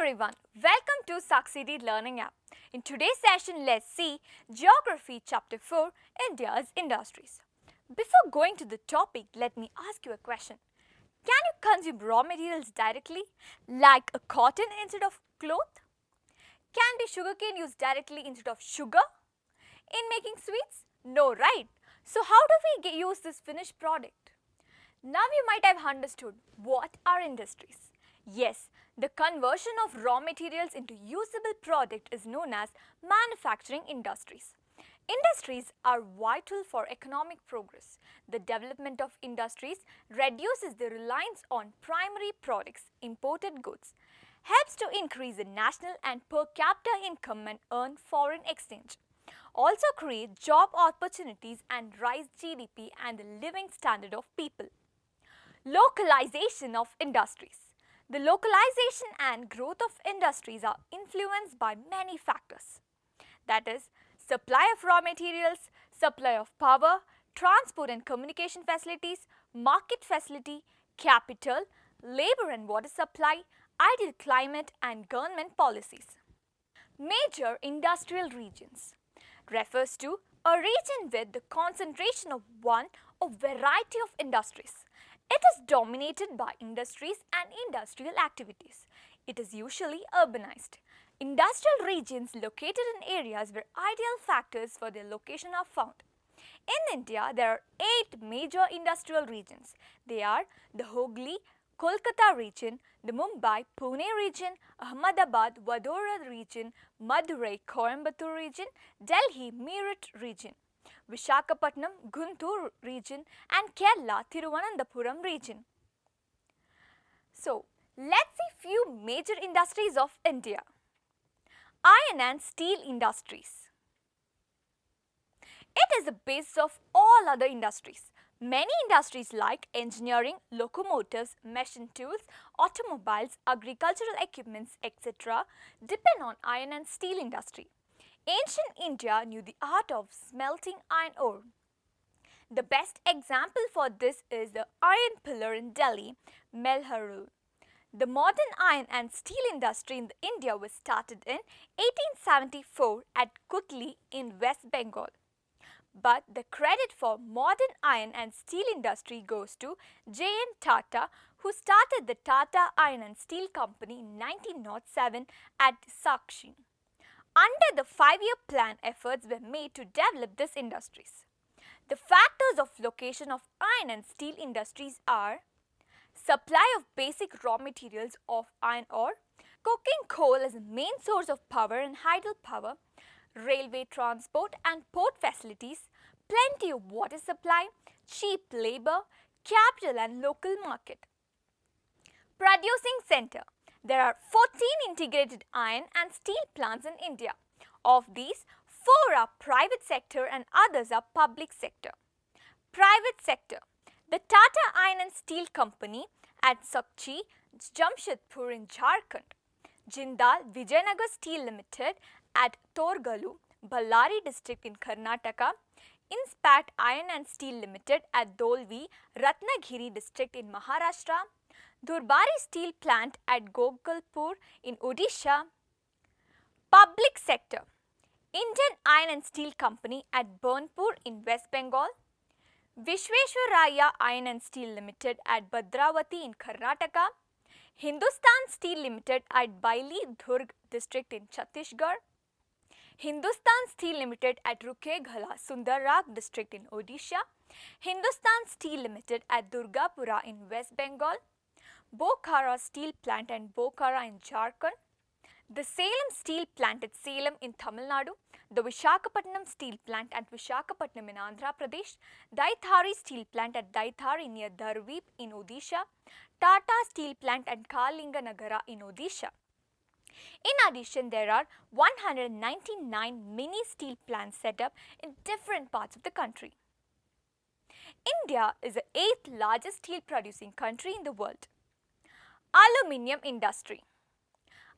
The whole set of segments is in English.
everyone, welcome to Succeeded Learning App. In today's session, let's see Geography Chapter 4, India's Industries. Before going to the topic, let me ask you a question. Can you consume raw materials directly, like a cotton instead of cloth? Can be sugarcane used directly instead of sugar in making sweets? No, right? So how do we use this finished product? Now you might have understood what are industries. Yes, the conversion of raw materials into usable product is known as manufacturing industries. Industries are vital for economic progress. The development of industries reduces the reliance on primary products, imported goods, helps to increase the national and per capita income and earn foreign exchange, also create job opportunities and rise GDP and the living standard of people. Localization of industries. The localization and growth of industries are influenced by many factors. That is, supply of raw materials, supply of power, transport and communication facilities, market facility, capital, labor and water supply, ideal climate and government policies. Major industrial regions refers to a region with the concentration of one or variety of industries. It is dominated by industries and industrial activities. It is usually urbanized. Industrial regions located in areas where ideal factors for their location are found. In India, there are 8 major industrial regions. They are the Hooghly, Kolkata region, the Mumbai-Pune region, Ahmedabad-Vadodara region, Madurai-Coimbatore region, Delhi-Meerut region, Visakhapatnam, Guntur region and Kerala, Thiruvananthapuram region. So, let's see few major industries of India. Iron and steel industries. It is the basis of all other industries. Many industries like engineering, locomotives, machine tools, automobiles, agricultural equipments, etc. depend on iron and steel industry. Ancient India knew the art of smelting iron ore. The best example for this is the iron pillar in Delhi, Melharul. The modern iron and steel industry in India was started in 1874 at Kutli in West Bengal. But the credit for modern iron and steel industry goes to J.N. Tata, who started the Tata Iron and Steel Company in 1907 at Sakshi. Under the 5-year plan, efforts were made to develop these industries. The factors of location of iron and steel industries are supply of basic raw materials of iron ore, coking coal as a main source of power and hydropower, railway transport and port facilities, plenty of water supply, cheap labor, capital and local market. Producing center. There are 14 integrated iron and steel plants in India. Of these, 4 are private sector and others are public sector. Private sector. The Tata Iron and Steel Company at Sakchi, Jamshedpur in Jharkhand. Jindal Vijayanagar Steel Limited at Torgalu, Ballari district in Karnataka. Inspat Iron and Steel Limited at Dolvi, Ratnagiri district in Maharashtra. Dhurbari Steel Plant at Gokulpur in Odisha. Public sector. Indian Iron and Steel Company at Burnpur in West Bengal. Vishveshwaraya Iron and Steel Limited at Bhadravati in Karnataka. Hindustan Steel Limited at Baili, Dhurg district in Chhattisgarh. Hindustan Steel Limited at Rukeghala, Sundarrag district in Odisha. Hindustan Steel Limited at Durgapura in West Bengal. Bokhara Steel Plant and Bokhara in Jharkhand. The Salem Steel Plant at Salem in Tamil Nadu. The Visakhapatnam Steel Plant at Visakhapatnam in Andhra Pradesh. Daithari Steel Plant at Daithari near Dharweep in Odisha. Tata Steel Plant at Kalinganagara in Odisha. In addition, there are 199 mini steel plants set up in different parts of the country. India is the 8th largest steel producing country in the world. Aluminium industry.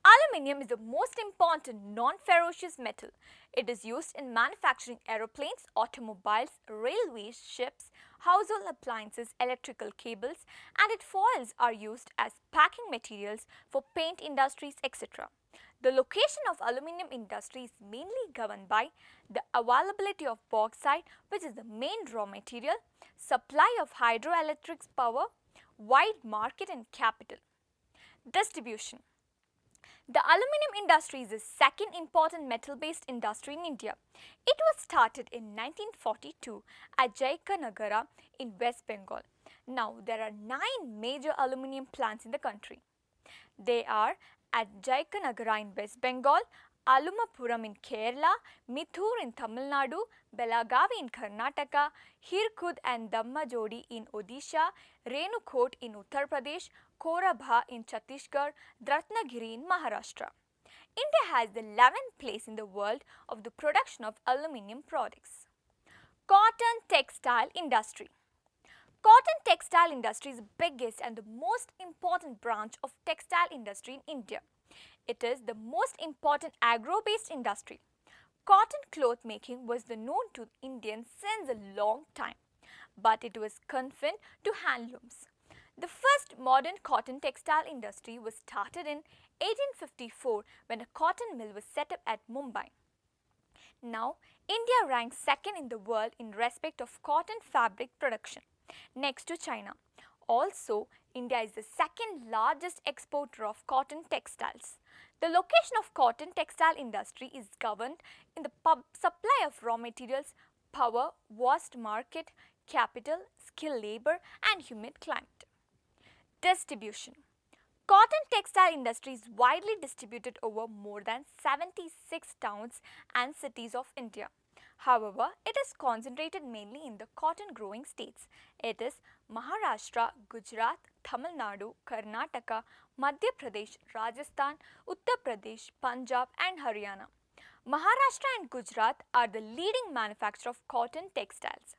Aluminium is the most important non-ferrous metal. It is used in manufacturing aeroplanes, automobiles, railways, ships, household appliances, electrical cables, and its foils are used as packing materials for paint industries, etc. The location of aluminium industry is mainly governed by the availability of bauxite, which is the main raw material, supply of hydroelectric power, wide market and capital. Distribution. The aluminium industry is the second important metal-based industry in India. It was started in 1942 at Jaikanagara in West Bengal. Now, there are 9 major aluminium plants in the country. They are at Jaikanagara in West Bengal, Alumapuram in Kerala, Mithur in Tamil Nadu, Belagavi in Karnataka, Hirkud and Dammajodi in Odisha, Renukot in Uttar Pradesh, Korabha in Chhattisgarh, Ratnagiri in Maharashtra. India has the 11th place in the world of the production of aluminium products. Cotton textile industry. Cotton textile industry is the biggest and the most important branch of textile industry in India. It is the most important agro-based industry. Cotton cloth making was known to Indians since a long time, but it was confined to handlooms. The first modern cotton textile industry was started in 1854 when a cotton mill was set up at Mumbai. Now, India ranks second in the world in respect of cotton fabric production, next to China. Also, India is the second largest exporter of cotton textiles. The location of cotton textile industry is governed in the supply of raw materials, power, vast market, capital, skilled labor and humid climate. Distribution. Cotton textile industry is widely distributed over more than 76 towns and cities of India. However, it is concentrated mainly in the cotton growing states. It is Maharashtra, Gujarat, Tamil Nadu, Karnataka, Madhya Pradesh, Rajasthan, Uttar Pradesh, Punjab and Haryana. Maharashtra and Gujarat are the leading manufacturer of cotton textiles.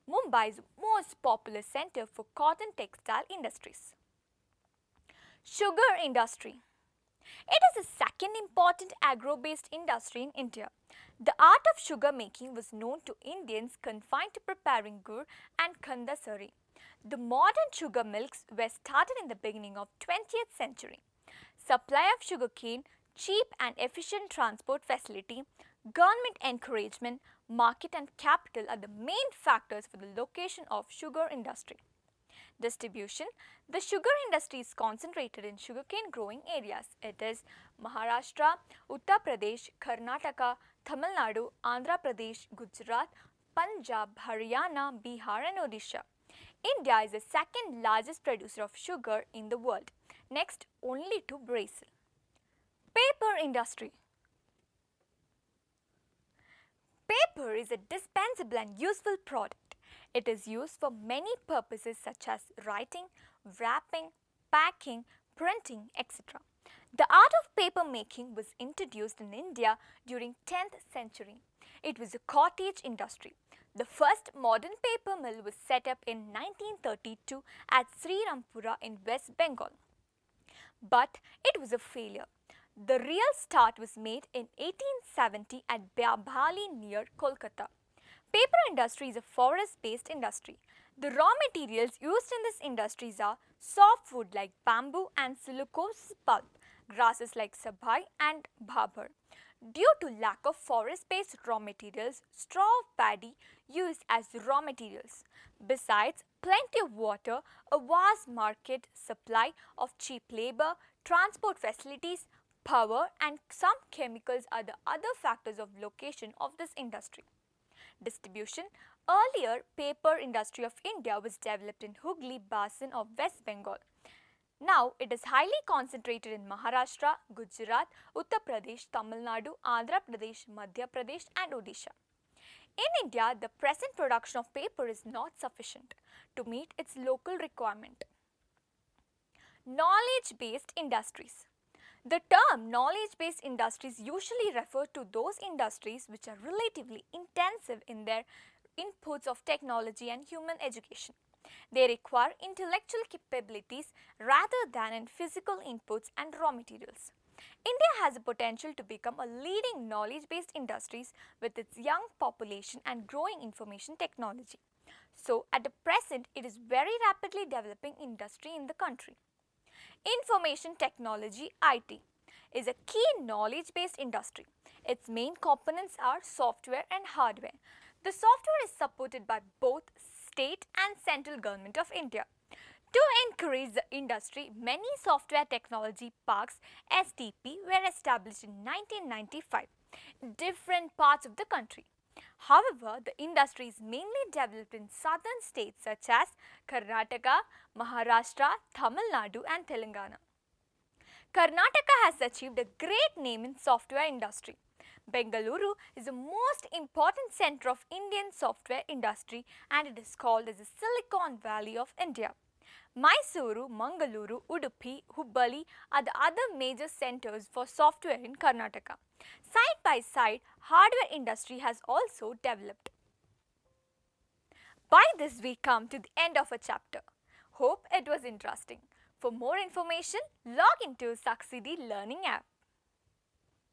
Mumbai is the most popular center for cotton textile industries. Sugar industry. It is the second important agro-based industry in India. The art of sugar making was known to Indians confined to preparing gur and khandasari. The modern sugar mills were started in the beginning of 20th century. Supply of sugarcane, cheap and efficient transport facility, government encouragement, market and capital are the main factors for the location of sugar industry. Distribution. The sugar industry is concentrated in sugarcane growing areas. It is Maharashtra, Uttar Pradesh, Karnataka, Tamil Nadu, Andhra Pradesh, Gujarat, Punjab, Haryana, Bihar and Odisha. India is the second largest producer of sugar in the world, next only to Brazil. Paper industry. Paper is a dispensable and useful product. It is used for many purposes such as writing, wrapping, packing, printing, etc. The art of paper making was introduced in India during 10th century. It was a cottage industry. The first modern paper mill was set up in 1932 at Srirampura in West Bengal. But it was a failure. The real start was made in 1870 at Bali near Kolkata. Paper industry is a forest-based industry. The raw materials used in this industries are softwood like bamboo and cellulose pulp, grasses like sabai and bhabur. Due to lack of forest-based raw materials, straw of paddy used as raw materials. Besides plenty of water, a vast market supply of cheap labor, transport facilities, power and some chemicals are the other factors of location of this industry. Distribution. Earlier, paper industry of India was developed in Hooghly Basin of West Bengal. Now, it is highly concentrated in Maharashtra, Gujarat, Uttar Pradesh, Tamil Nadu, Andhra Pradesh, Madhya Pradesh and Odisha. In India, the present production of paper is not sufficient to meet its local requirement. Knowledge-based industries. The term knowledge-based industries usually refer to those industries which are relatively intensive in their inputs of technology and human education. They require intellectual capabilities rather than in physical inputs and raw materials. India has a potential to become a leading knowledge-based industries with its young population and growing information technology. So, at the present, it is very rapidly developing industry in the country. Information technology IT is a key knowledge-based industry. Its main components are software and hardware. The software is supported by both state and central government of India. To encourage the industry, many software technology parks STP were established in 1995 in different parts of the country. However, the industry is mainly developed in southern states such as Karnataka, Maharashtra, Tamil Nadu and Telangana. Karnataka has achieved a great name in software industry. Bengaluru is the most important center of Indian software industry and it is called as the Silicon Valley of India. Mysuru, Mangaluru, Udupi, Hubballi are the other major centers for software in Karnataka. Side by side, hardware industry has also developed. By this we come to the end of a chapter. Hope it was interesting. For more information, log into Succeedy Learning app.